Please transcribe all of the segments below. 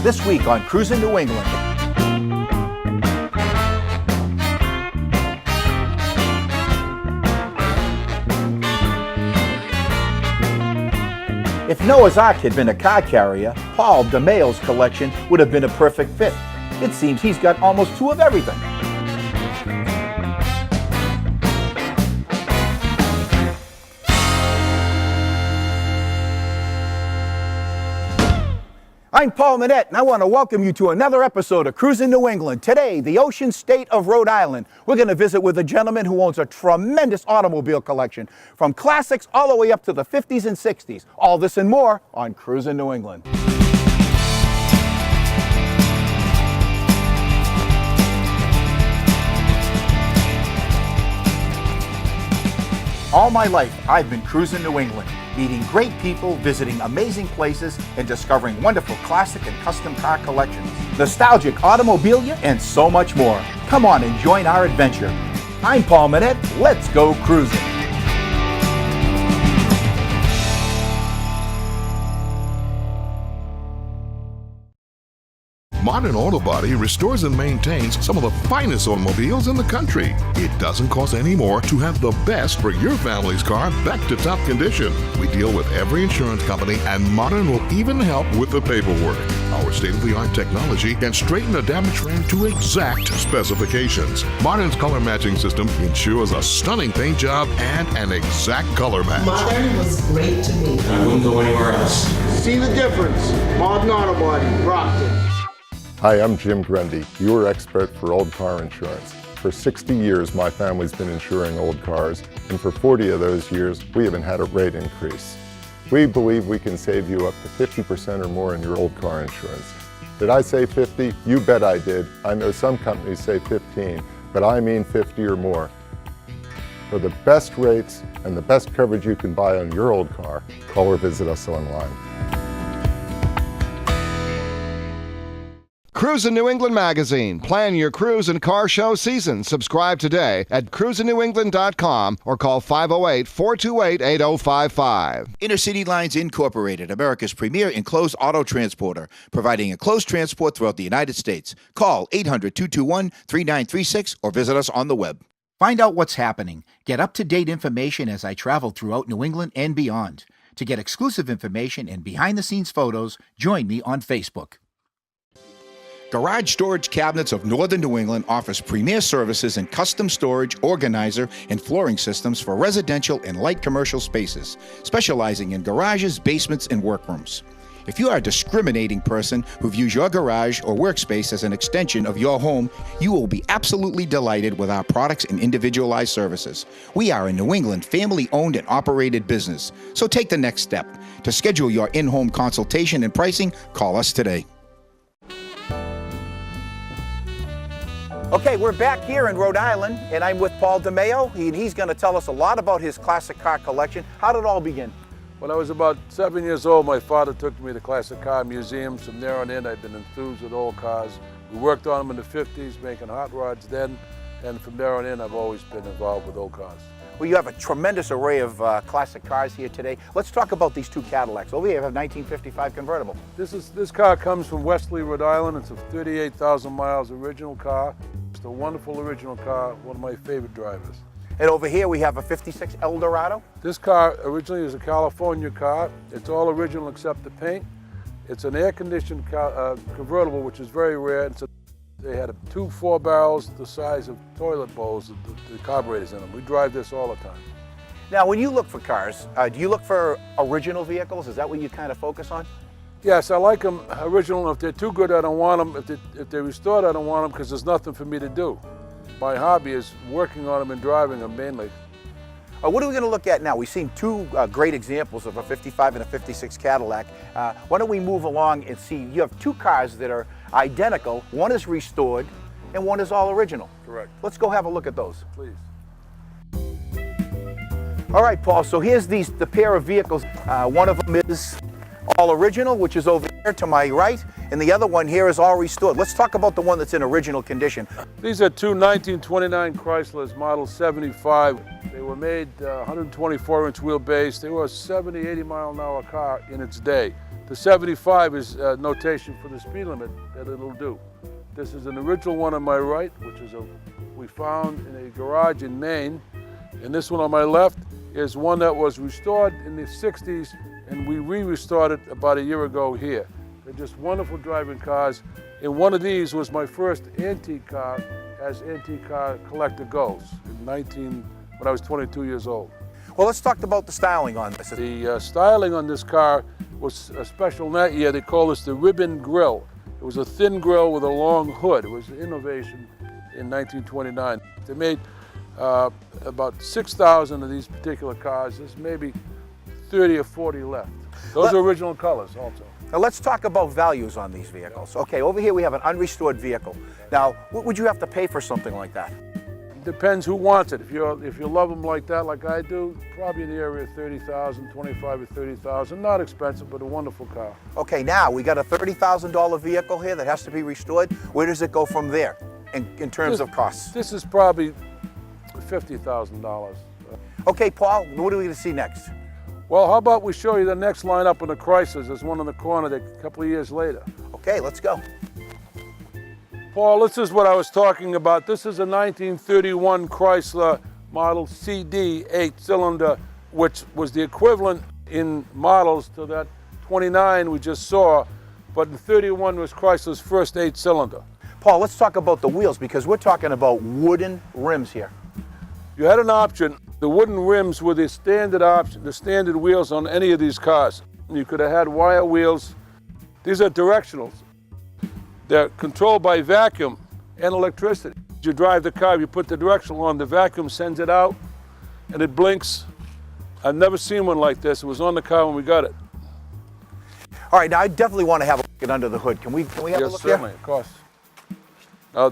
This week on Cruisin' New England. If Noah's Ark had been a car carrier, Paul DiMaio's collection would have been a perfect fit. It seems he's got almost two of everything. I'm Paul Manette, and I want to welcome you to another episode of Cruisin' New England. Today, the ocean state of Rhode Island. We're going to visit with a gentleman who owns a tremendous automobile collection, from classics all the way up to the 50s and 60s. All this and more on Cruisin' New England. All my life, I've been cruising New England, meeting great people, visiting amazing places, and discovering wonderful classic and custom car collections, nostalgic automobilia, and so much more. Come on and join our adventure. I'm Paul Manette. Let's go cruising. Modern Auto Body restores and maintains some of the finest automobiles in the country. It doesn't cost any more to have the best for your family's car back to top condition. We deal with every insurance company, and Modern will even help with the paperwork. Our state-of-the-art technology can straighten a damaged frame to exact specifications. Modern's color matching system ensures a stunning paint job and an exact color match. Modern was great to me. I wouldn't go anywhere else. See the difference. Modern Auto Body, Brockton. Hi, I'm Jim Grundy, your expert for old car insurance. For 60 years, my family's been insuring old cars, and for 40 of those years, we haven't had a rate increase. We believe we can save you up to 50% or more in your old car insurance. Did I say 50? You bet I did. I know some companies say 15, but I mean 50 or more. For the best rates and the best coverage you can buy on your old car, call or visit us online. Cruisin' New England magazine. Plan your cruise and car show season. Subscribe today at cruisingnewengland.com or call 508-428-8055. Intercity Lines Incorporated, America's premier enclosed auto transporter, providing enclosed transport throughout the United States. Call 800-221-3936 or visit us on the web. Find out what's happening. Get up-to-date information as I travel throughout New England and beyond. To get exclusive information and behind-the-scenes photos, join me on Facebook. Garage Storage Cabinets of Northern New England offers premier services in custom storage, organizer, and flooring systems for residential and light commercial spaces, specializing in garages, basements, and workrooms. If you are a discriminating person who views your garage or workspace as an extension of your home, you will be absolutely delighted with our products and individualized services. We are a New England family-owned and operated business, so take the next step. To schedule your in-home consultation and pricing, call us today. Okay, we're back here in Rhode Island, and I'm with Paul DiMaio. He's going to tell us a lot about his classic car collection. How did it all begin? When I was about 7 years old, my father took me to classic car museums. From there on in, I've been enthused with old cars. We worked on them in the 50s, making hot rods then, and from there on in, I've always been involved with old cars. Well, you have a tremendous array of classic cars here today. Let's talk about these two Cadillacs. Over here, you have a 1955 convertible. This car comes from Wesley, Rhode Island. It's a 38,000 miles original car. It's a wonderful original car, one of my favorite drivers. And over here, we have a 56 Eldorado. This car originally was a California car. It's all original except the paint. It's an air-conditioned convertible, which is very rare. They had two 4 barrels the size of toilet bowls, the carburetors in them. We drive this all the time. Now, when you look for cars, do you look for original vehicles? Is that what you kind of focus on? Yes, I like them original. If they're too good, I don't want them. If they're restored, I don't want them because there's nothing for me to do. My hobby is working on them and driving them mainly. What are we going to look at now? We've seen two great examples of a 55 and a 56 Cadillac. Why don't we move along and see? You have two cars that are identical. One is restored and one is all original. Correct. Let's go have a look at those. Please. All right, Paul, so here's the pair of vehicles. One of them is all original, which is over here to my right, and the other one here is all restored. Let's talk about the one that's in original condition. These are two 1929 Chryslers, model 75. They were made 124-inch wheelbase. They were a 70, 80 mile an hour car in its day. The 75 is notation for the speed limit that it'll do. This is an original one on my right, which is we found in a garage in Maine. And this one on my left is one that was restored in the 60s, and we re-restored it about a year ago here. They're just wonderful driving cars. And one of these was my first antique car, as antique car collector goes, when I was 22 years old. Well, let's talk about the styling on this. The styling on this car was special in that year. They called this the ribbon grille. It was a thin grille with a long hood. It was an innovation in 1929. They made about 6,000 of these particular cars. There's maybe 30 or 40 left. Those are original colors also. Now let's talk about values on these vehicles. Okay, over here we have an unrestored vehicle. Now, what would you have to pay for something like that? Depends who wants it. If you love them like that, like I do, probably in the area of 30,000, 25 or 30,000. Not expensive, but a wonderful car. Okay, now we got a $30,000 vehicle here that has to be restored. Where does it go from there in terms of costs? This is probably $50,000. Okay, Paul, what are we going to see next? Well, how about we show you the next lineup in the Chryslers? There's one in the corner a couple of years later. Okay, let's go. Paul, this is what I was talking about. This is a 1931 Chrysler Model CD 8-cylinder, which was the equivalent in models to that 29 we just saw, but in 31 was Chrysler's first 8-cylinder. Paul, let's talk about the wheels, because we're talking about wooden rims here. You had an option. The wooden rims were the standard option, the standard wheels on any of these cars. You could have had wire wheels. These are directionals. They're controlled by vacuum and electricity. You drive the car, you put the directional on, the vacuum sends it out, and it blinks. I've never seen one like this. It was on the car when we got it. All right, now I definitely want to have a look at under the hood. Can we have a look Yes, certainly, of course. Now,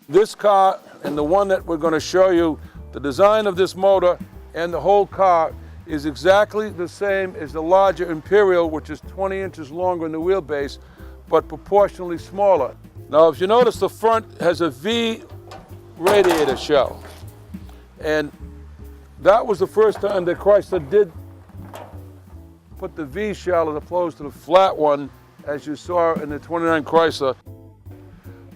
this car and the one that we're going to show you, the design of this motor and the whole car is exactly the same as the larger Imperial, which is 20 inches longer in the wheelbase, but proportionally smaller. Now, if you notice, the front has a V radiator shell. And that was the first time that Chrysler did put the V shell as opposed to the flat one, as you saw in the 29 Chrysler.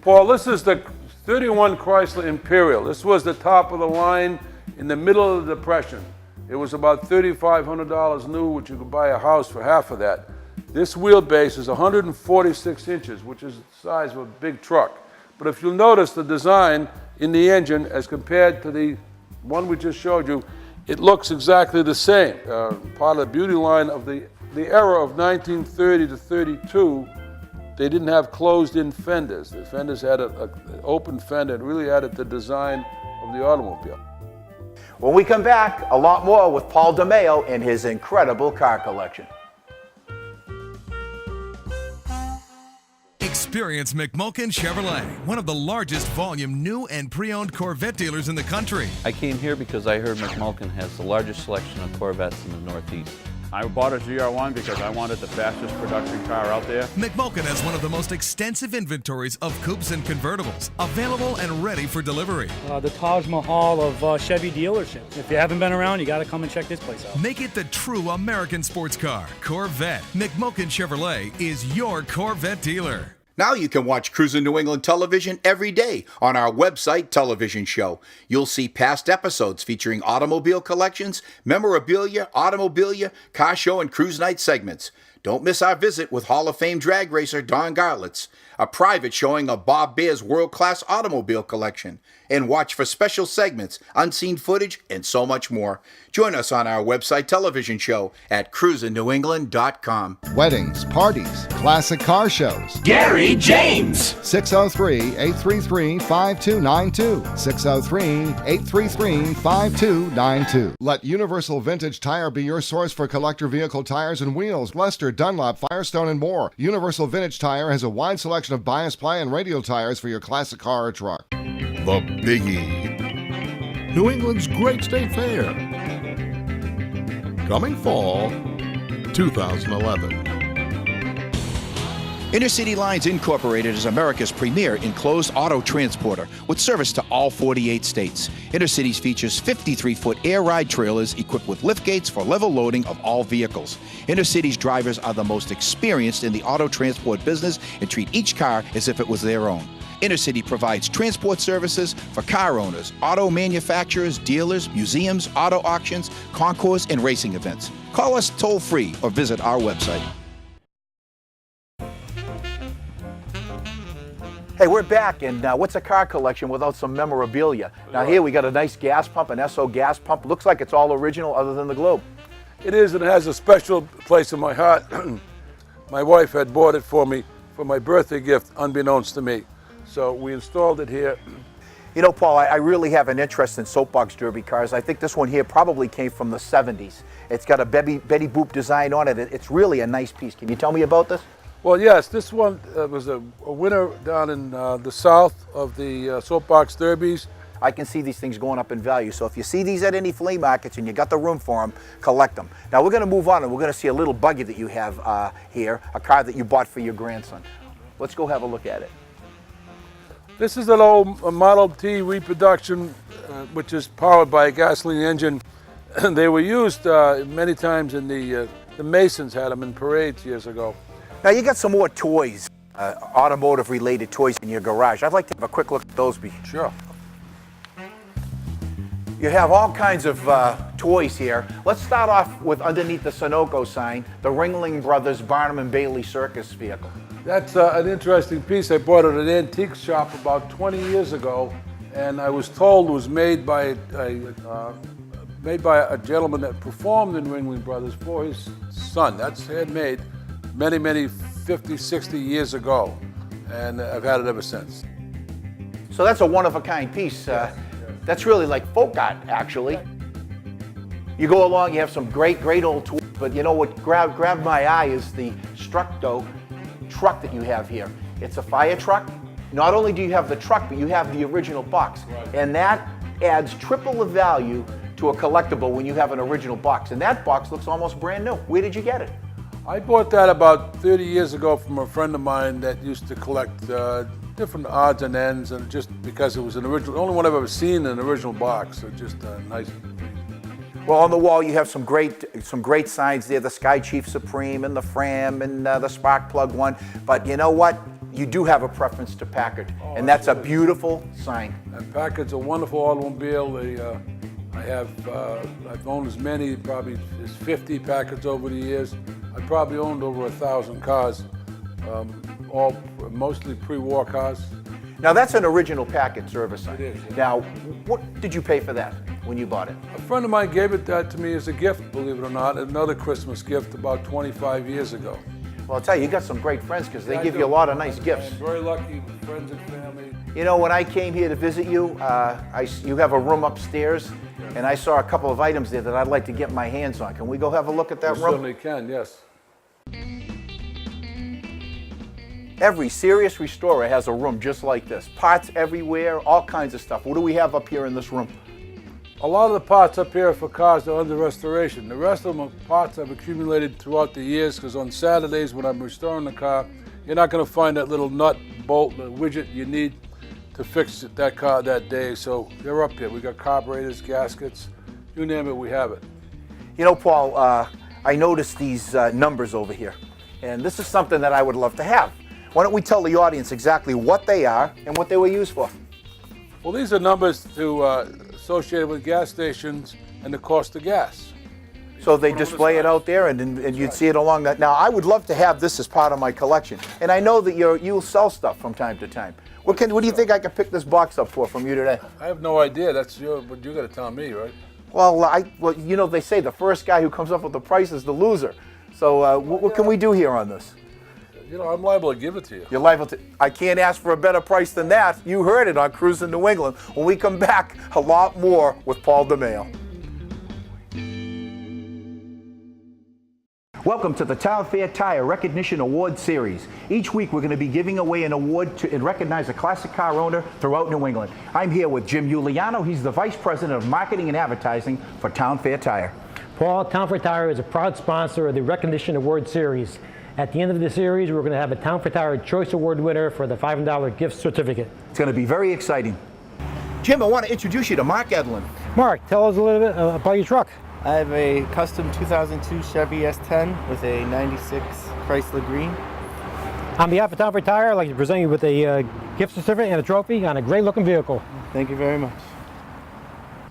Paul, this is the 31 Chrysler Imperial. This was the top of the line in the middle of the Depression. It was about $3,500 new, which you could buy a house for half of that. This wheelbase is 146 inches, which is the size of a big truck. But if you'll notice the design in the engine as compared to the one we just showed you, it looks exactly the same. Part of the beauty line of the era of 1930 to 32, they didn't have closed-in fenders. The fenders had an open fender. It really added the design of the automobile. When we come back, a lot more with Paul DiMaio and his incredible car collection. Experience McMulkin Chevrolet, one of the largest volume new and pre-owned Corvette dealers in the country. I came here because I heard McMulkin has the largest selection of Corvettes in the Northeast. I bought a GR1 because I wanted the fastest production car out there. McMulkin has one of the most extensive inventories of coupes and convertibles, available and ready for delivery. The Taj Mahal of Chevy dealerships. If you haven't been around, you got to come and check this place out. Make it the true American sports car, Corvette. McMulkin Chevrolet is your Corvette dealer. Now you can watch Cruisin' New England television every day on our website television show. You'll see past episodes featuring automobile collections, memorabilia, automobilia, car show, and cruise night segments. Don't miss our visit with Hall of Fame drag racer Don Garlitz, a private showing of Bob Baer's world-class automobile collection, and watch for special segments, unseen footage, and so much more. Join us on our website television show at cruisingNewEngland.com. Weddings, parties, classic car shows. Gary James. 603-833-5292. 603-833-5292. Let Universal Vintage Tire be your source for collector vehicle tires and wheels. Lester, Dunlop, Firestone, and more. Universal Vintage Tire has a wide selection of bias ply and radial tires for your classic car or truck. The Biggie. New England's Great State Fair. Coming fall 2011. Intercity Lines Incorporated is America's premier enclosed auto transporter with service to all 48 states. Intercities features 53-foot air ride trailers equipped with lift gates for level loading of all vehicles. Intercity's drivers are the most experienced in the auto transport business and treat each car as if it was their own. Intercity provides transport services for car owners, auto manufacturers, dealers, museums, auto auctions, concours, and racing events. Call us toll-free or visit our website. Hey, we're back, and what's a car collection without some memorabilia? Now here we got a nice gas pump, an Esso gas pump. Looks like it's all original other than the globe. It is, and it has a special place in my heart. My wife had bought it for me for my birthday gift, unbeknownst to me. So we installed it here. You know, Paul, I really have an interest in soapbox derby cars. I think this one here probably came from the 70s. It's got a Betty Boop design on it. It's really a nice piece. Can you tell me about this? Well, yes, this one was a winner down in the south of the soapbox derbies. I can see these things going up in value. So if you see these at any flea markets and you got the room for them, collect them. Now we're going to move on and we're going to see a little buggy that you have here, a car that you bought for your grandson. Let's go have a look at it. This is an old Model T reproduction, which is powered by a gasoline engine. They were used many times in the Masons had them in parades years ago. Now you got some more toys, automotive related toys in your garage. I'd like to have a quick look at those. Sure. You have all kinds of toys here. Let's start off with underneath the Sunoco sign, the Ringling Brothers Barnum and Bailey Circus vehicle. That's an interesting piece. I bought it at an antique shop about 20 years ago, and I was told it was made by a gentleman that performed in Ringling Brothers for his son. That's handmade many 50, 60 years ago, and I've had it ever since. So that's a one-of-a-kind piece. That's really like folk art, actually. You go along, you have some great old tools, but you know what grabbed my eye is the Structo truck that you have here. It's a fire truck. Not only do you have the truck, but you have the original box. Right. And that adds triple the value to a collectible when you have an original box. And that box looks almost brand new. Where did you get it? I bought that about 30 years ago from a friend of mine that used to collect different odds and ends, and just because it was an original, the only one I've ever seen in an original box. So just a nice. Well, on the wall you have some great signs there, the Sky Chief Supreme and the Fram and the Spark Plug one. But you know what? You do have a preference to Packard, and that's a beautiful sign. And Packard's a wonderful automobile. I've owned as many, probably as 50 Packards over the years. I probably owned over 1,000 cars, all mostly pre-war cars. Now that's an original Packard service sign. It is. Yeah. Now, what did you pay for that when you bought it? A friend of mine gave it to me as a gift, believe it or not, another Christmas gift about 25 years ago. Well, I'll tell you got some great friends because they give you a lot of nice gifts. I'm very lucky with friends and family. You know, when I came here to visit you, you have a room upstairs, and I saw a couple of items there that I'd like to get my hands on. Can we go have a look at that room? Certainly can, yes. Every serious restorer has a room just like this. Parts everywhere, all kinds of stuff. What do we have up here in this room? A lot of the parts up here for cars are under restoration. The rest of them are parts I've accumulated throughout the years, because on Saturdays when I'm restoring the car, you're not going to find that little nut, bolt, the widget you need to fix that car that day. So they're up here. We got carburetors, gaskets, you name it, we have it. You know, Paul, I noticed these numbers over here, and this is something that I would love to have. Why don't we tell the audience exactly what they are and what they were used for? Well, these are numbers associated with gas stations and the cost of gas. So they display it out there, and you'd see it along that. Now, I would love to have this as part of my collection, and I know that you'll sell stuff from time to time. What do you think I can pick this box up for from you today? I have no idea. That's what you got to tell me, right? Well, you know, they say the first guy who comes up with the price is the loser. So what can we do here on this? You know, I'm liable to give it to you. You're liable to. I can't ask for a better price than that. You heard it on Cruisin' New England. When we come back, a lot more with Paul DiMaio. Welcome to the Town Fair Tire Recognition Award Series. Each week we're going to be giving away an award to recognize a classic car owner throughout New England. I'm here with Jim Giuliano. He's the Vice President of Marketing and Advertising for Town Fair Tire. Paul, Town Fair Tire is a proud sponsor of the Recognition Award Series. At the end of the series, we're going to have a Town for Tire Choice Award winner for the $500 gift certificate. It's going to be very exciting. Jim, I want to introduce you to Mark Edlin. Mark, tell us a little bit about your truck. I have a custom 2002 Chevy S10 with a 96 Chrysler Green. On behalf of Town for Tire, I'd like to present you with a gift certificate and a trophy on a great looking vehicle. Thank you very much.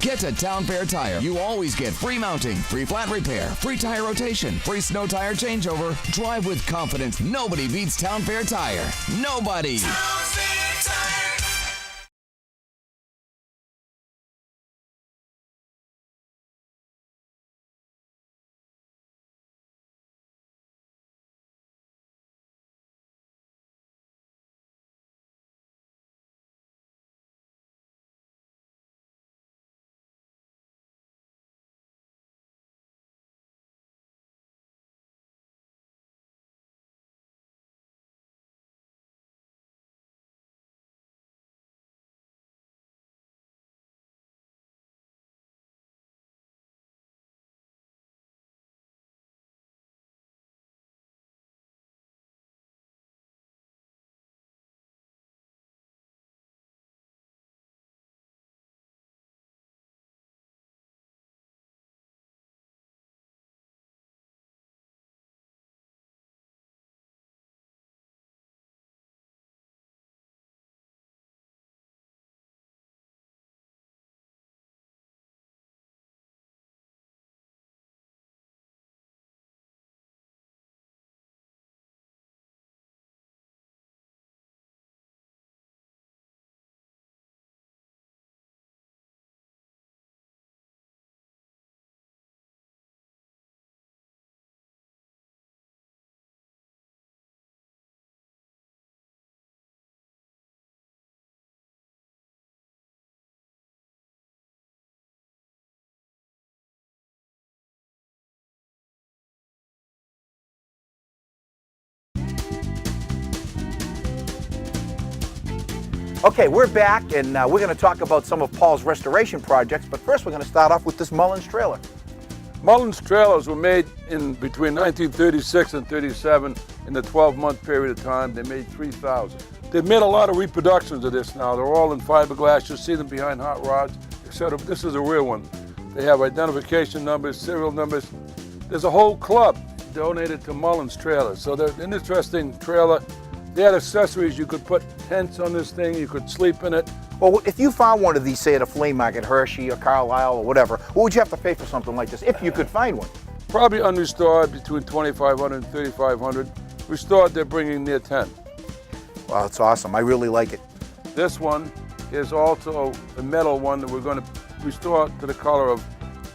Get to Town Fair Tire. You always get free mounting, free flat repair, free tire rotation, free snow tire changeover. Drive with confidence. Nobody beats Town Fair Tire. Nobody. Town Fair Tire. Okay, we're back, and we're going to talk about some of Paul's restoration projects, but first we're going to start off with this Mullins trailer. Mullins trailers were made in between 1936 and 37. In the 12-month period of time, they made 3,000. They've made a lot of reproductions of this now. They're all in fiberglass. You'll see them behind hot rods, etc. This is a real one. They have identification numbers, serial numbers. There's a whole club donated to Mullins trailers. So they're an interesting trailer. They had accessories. You could put tents on this thing. You could sleep in it. Well, if you found one of these, say at a flea market, Hershey or Carlisle or whatever, what would you have to pay for something like this if you could find one? Probably unrestored, between $2,500 and $3,500. Restored, they're bringing near 10. Wow, that's awesome. I really like it. This one is also a metal one that we're going to restore to the color of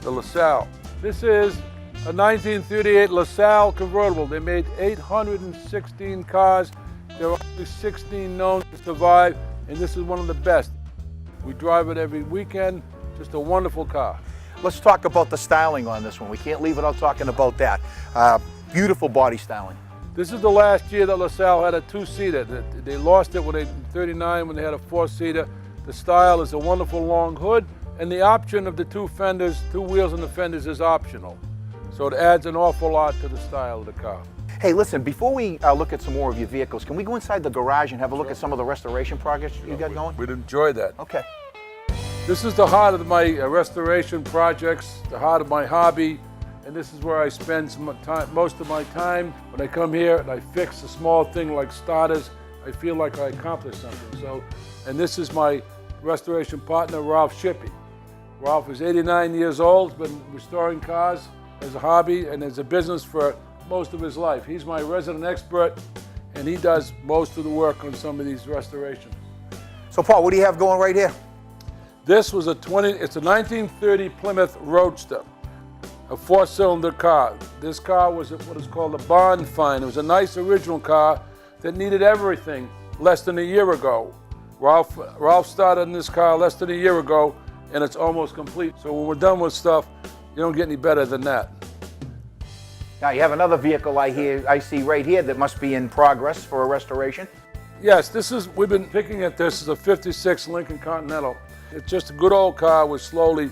the LaSalle. This is a 1938 LaSalle convertible. They made 816 cars. There are only 16 known to survive, and this is one of the best. We drive it every weekend. Just a wonderful car. Let's talk about the styling on this one. We can't leave without talking about that. Beautiful body styling. This is the last year that LaSalle had a two-seater. They lost it in 39 when they had a four-seater. The style is a wonderful long hood, and the option of the two fenders, two wheels on the fenders, is optional. So it adds an awful lot to the style of the car. Hey, listen, before we look at some more of your vehicles, can we go inside the garage and have a look at some of the restoration projects you got going? We'd enjoy that. Okay. This is the heart of my restoration projects, the heart of my hobby, and this is where I spend most of my time. When I come here and I fix a small thing like starters, I feel like I accomplished something. So, and this is my restoration partner, Ralph Shippey. Ralph is 89 years old, been restoring cars as a hobby and as a business for most of his life. He's my resident expert, and he does most of the work on some of these restorations. So Paul, what do you have going right here? This was it's a 1930 Plymouth Roadster, a four-cylinder car. This car was what is called a barn find. It was a nice original car that needed everything less than a year ago. Ralph started in this car less than a year ago, and it's almost complete. So when we're done with stuff, you don't get any better than that. Now you have another vehicle I see right here that must be in progress for a restoration. Yes, we've been picking at this as a 56 Lincoln Continental. It's just a good old car we're slowly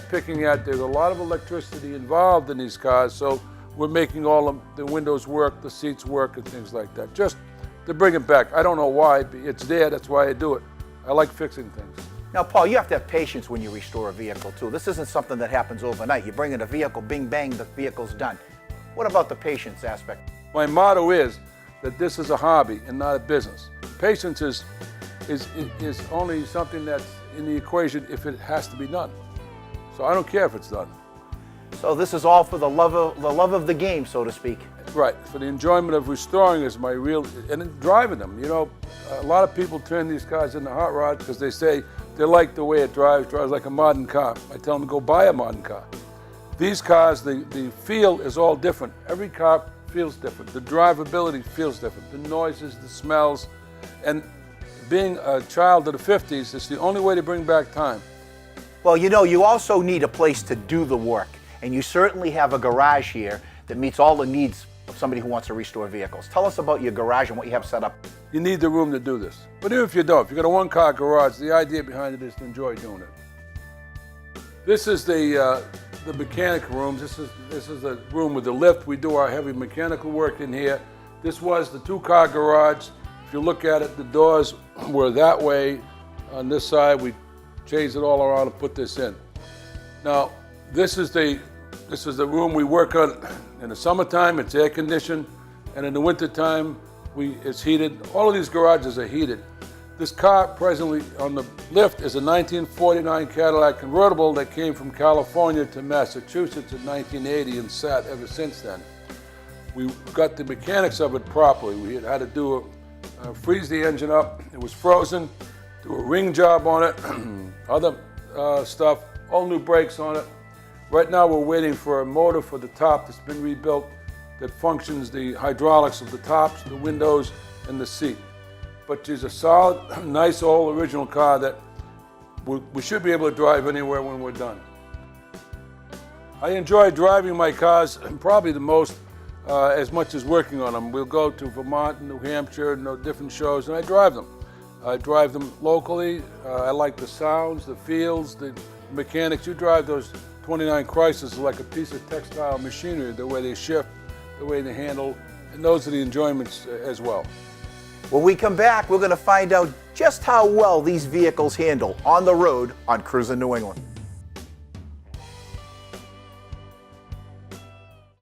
picking at. There's a lot of electricity involved in these cars, so we're making all the windows work, the seats work, and things like that. Just to bring it back. I don't know why, but it's there, that's why I do it. I like fixing things. Now, Paul, you have to have patience when you restore a vehicle, too. This isn't something that happens overnight. You bring in a vehicle, bing, bang, the vehicle's done. What about the patience aspect? My motto is that this is a hobby and not a business. Patience is only something that's in the equation if it has to be done. So I don't care if it's done. So this is all for the love of the game, so to speak. Right, for the enjoyment of restoring is my real, and then driving them. You know, a lot of people turn these cars into hot rods because they say they like the way it drives like a modern car. I tell them to go buy a modern car. These cars, the feel is all different. Every car feels different. The drivability feels different. The noises, the smells, and being a child of the 50s, it's the only way to bring back time. Well, you know, you also need a place to do the work, and you certainly have a garage here that meets all the needs of somebody who wants to restore vehicles. Tell us about your garage and what you have set up. You need the room to do this. But even if you don't, if you've got a one-car garage, the idea behind it is to enjoy doing it. This is the mechanic rooms. This is the room with the lift. We do our heavy mechanical work in here. This was the two-car garage. If you look at it, the doors were that way. On this side, we changed it all around and put this in. Now, this is the room we work on. In the summertime, it's air conditioned, and in the wintertime, it's heated. All of these garages are heated. This car presently on the lift is a 1949 Cadillac convertible that came from California to Massachusetts in 1980 and sat ever since then. We got the mechanics of it properly. We had to freeze the engine up. It was frozen, do a ring job on it, other stuff, all new brakes on it. Right now we're waiting for a motor for the top that's been rebuilt that functions the hydraulics of the tops, the windows, and the seat. But it's a solid, nice old original car that we should be able to drive anywhere when we're done. I enjoy driving my cars probably the most as much as working on them. We'll go to Vermont and New Hampshire and different shows, and I drive them. I drive them locally. I like the sounds, the feels, the mechanics. You drive those 29 Chryslers like a piece of textile machinery, the way they shift, the way they handle, and those are the enjoyments as well. When we come back, we're going to find out just how well these vehicles handle on the road on Cruisin' New England.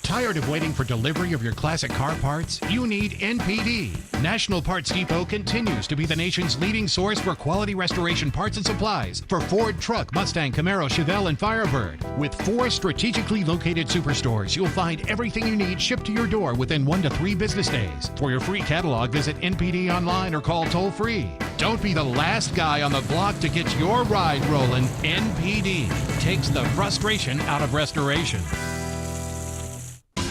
Tired of waiting for delivery of your classic car parts? You need NPD. National Parts Depot continues to be the nation's leading source for quality restoration parts and supplies for Ford Truck, Mustang, Camaro, Chevelle, and Firebird. With 4 strategically located superstores, you'll find everything you need shipped to your door within 1 to 3 business days. For your free catalog, visit NPD online or call toll-free. Don't be the last guy on the block to get your ride rolling. NPD takes the frustration out of restoration.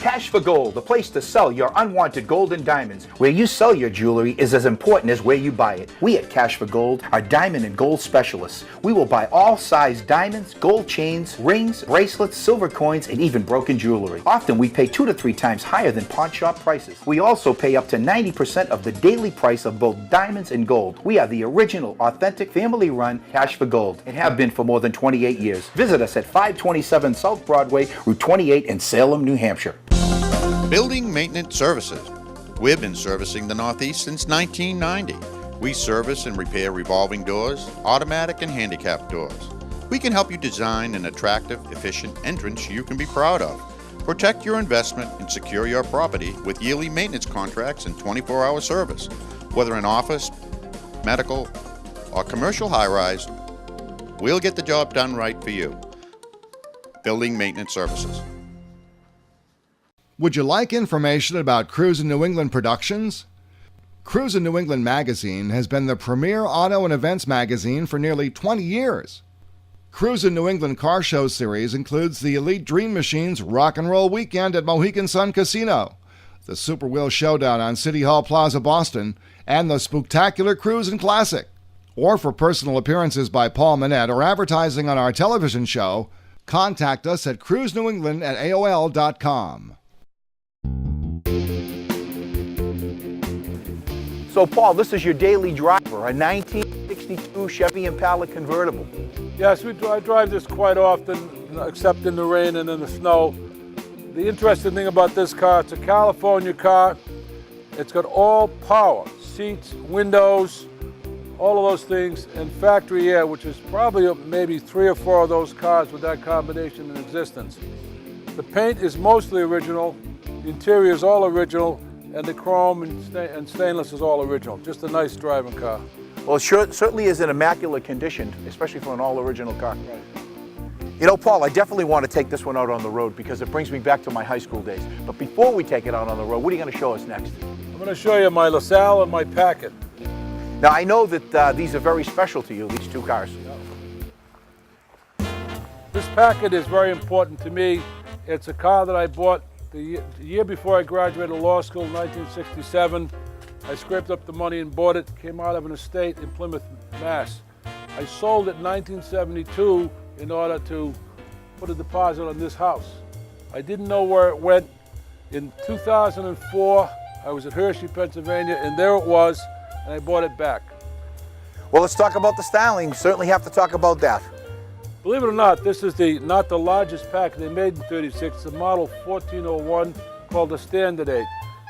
Cash for Gold, the place to sell your unwanted gold and diamonds. Where you sell your jewelry is as important as where you buy it. We at Cash for Gold are diamond and gold specialists. We will buy all size diamonds, gold chains, rings, bracelets, silver coins, and even broken jewelry. Often we pay 2 to 3 times higher than pawn shop prices. We also pay up to 90% of the daily price of both diamonds and gold. We are the original, authentic, family-run Cash for Gold and have been for more than 28 years. Visit us at 527 South Broadway, Route 28 in Salem, New Hampshire. Building Maintenance Services. We've been servicing the Northeast since 1990. We service and repair revolving doors, automatic and handicap doors. We can help you design an attractive, efficient entrance you can be proud of. Protect your investment and secure your property with yearly maintenance contracts and 24-hour service. Whether in office, medical, or commercial high-rise, we'll get the job done right for you. Building Maintenance Services. Would you like information about Cruisin' New England Productions? Cruisin' New England magazine has been the premier auto and events magazine for nearly 20 years. Cruisin' New England Car Show series includes the Elite Dream Machines Rock and Roll Weekend at Mohegan Sun Casino, the Super Wheel Showdown on City Hall Plaza, Boston, and the Spooktacular Cruisin' Classic. Or for personal appearances by Paul Manette or advertising on our television show, contact us at cruisenewengland@aol.com. So, Paul, this is your daily driver, a 1962 Chevy Impala convertible. Yes, I drive this quite often, except in the rain and in the snow. The interesting thing about this car, it's a California car. It's got all power, seats, windows, all of those things, and factory air, which is probably maybe 3 or 4 of those cars with that combination in existence. The paint is mostly original, the interior is all original, and the chrome and stainless is all original. Just a nice driving car. Well, it certainly is in immaculate condition, especially for an all-original car. Right. You know, Paul, I definitely want to take this one out on the road because it brings me back to my high school days. But before we take it out on the road, what are you going to show us next? I'm going to show you my LaSalle and my Packard. Now, I know that these are very special to you, these two cars. This Packard is very important to me. It's a car that I bought the year before I graduated law school in 1967. I scraped up the money and bought it. Came out of an estate in Plymouth, Mass. I sold it in 1972 in order to put a deposit on this house. I didn't know where it went. In 2004, I was at Hershey, Pennsylvania, and there it was, and I bought it back. Well, let's talk about the styling. You certainly have to talk about that. Believe it or not, this is not the largest pack they made in 36. It's a model 1401 called the Standard 8.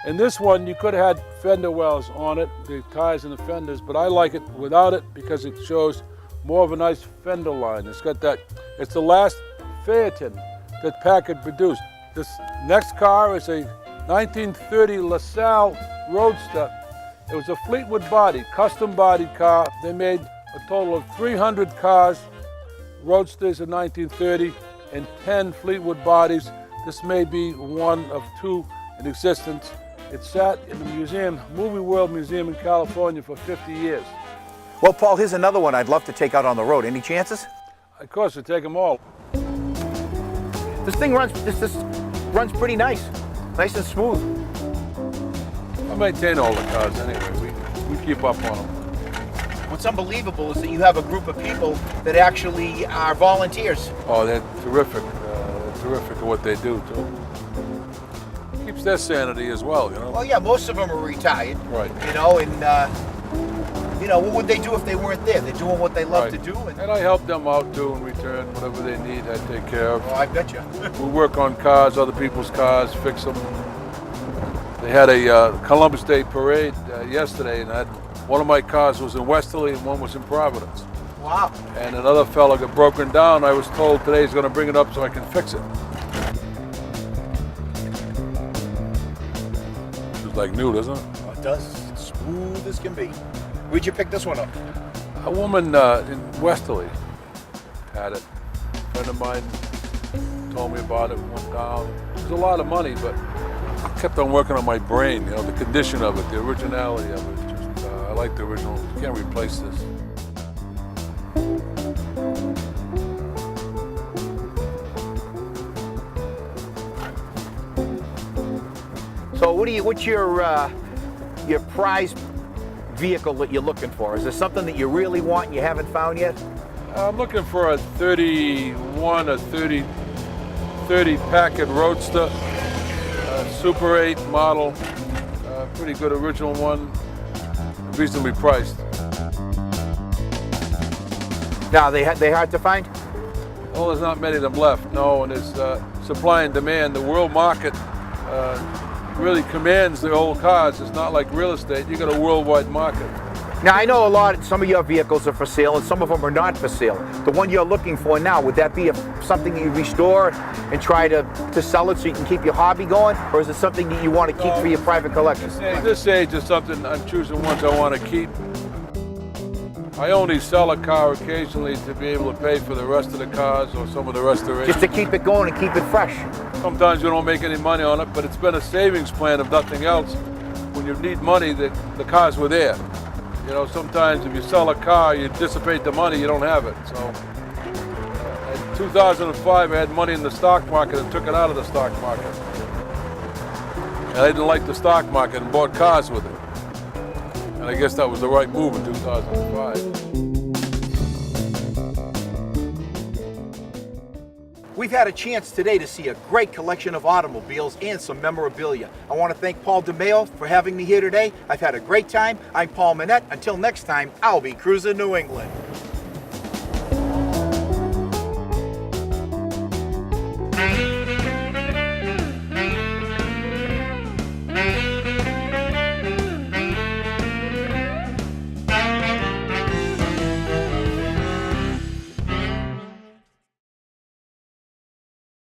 And this one, you could have had fender wells on it, the tires and the fenders, but I like it without it because it shows more of a nice fender line. It's got that, it's the last Phaeton that Packard produced. This next car is a 1930 LaSalle Roadster. It was a Fleetwood body, custom bodied car. They made a total of 300 cars, Roadsters in 1930, and 10 Fleetwood bodies. This may be one of 2 in existence. It sat in the museum, Movie World Museum in California for 50 years. Well, Paul, here's another one I'd love to take out on the road. Any chances? Of course, we take them all. This thing runs pretty nice and smooth. I maintain all the cars anyway. We keep up on them. What's unbelievable is that you have a group of people that actually are volunteers. Oh, they're terrific. They're terrific at what they do, too. Keeps their sanity as well, you know. Well, yeah, most of them are retired. Right. You know, and, you know, what would they do if they weren't there? They're doing what they love to do. And I help them out, too, in return. Whatever they need, I take care of. Oh, I bet you. We work on cars, other people's cars, fix them. They had a Columbus Day parade yesterday, and one of my cars was in Westerly and one was in Providence. Wow. And another fellow got broken down. I was told today he's going to bring it up so I can fix it. It's like new, doesn't it? Oh, it does. It's smooth as can be. Where'd you pick this one up? A woman in Westerly had it. A friend of mine told me about it, went down. It was a lot of money, but I kept on working on my brain, you know, the condition of it, the originality of it. I like the original. You can't replace this. So what's your prize vehicle that you're looking for? Is there something that you really want and you haven't found yet? I'm looking for a 31 or 30 Packard Roadster, Super 8 model, pretty good original one, reasonably priced. Now, they hard to find? Well, there's not many of them left, no, and it's supply and demand. The world market really commands the old cars. It's not like real estate. You got a worldwide market. Now, I know some of your vehicles are for sale and some of them are not for sale. The one you're looking for now, would that be something you restore and try to sell it so you can keep your hobby going? Or is it something that you want to keep for your private collection? At this age is something I'm choosing ones I want to keep. I only sell a car occasionally to be able to pay for the rest of the cars or some of the restoration. Just to keep it going and keep it fresh. Sometimes we don't make any money on it, but it's been a savings plan if nothing else. When you need money, the cars were there. You know, sometimes if you sell a car, you dissipate the money, you don't have it. So in 2005, I had money in the stock market and took it out of the stock market. And I didn't like the stock market and bought cars with it. And I guess that was the right move in 2005. We've had a chance today to see a great collection of automobiles and some memorabilia. I want to thank Paul DiMaio for having me here today. I've had a great time. I'm Paul Manette. Until next time, I'll be cruising New England.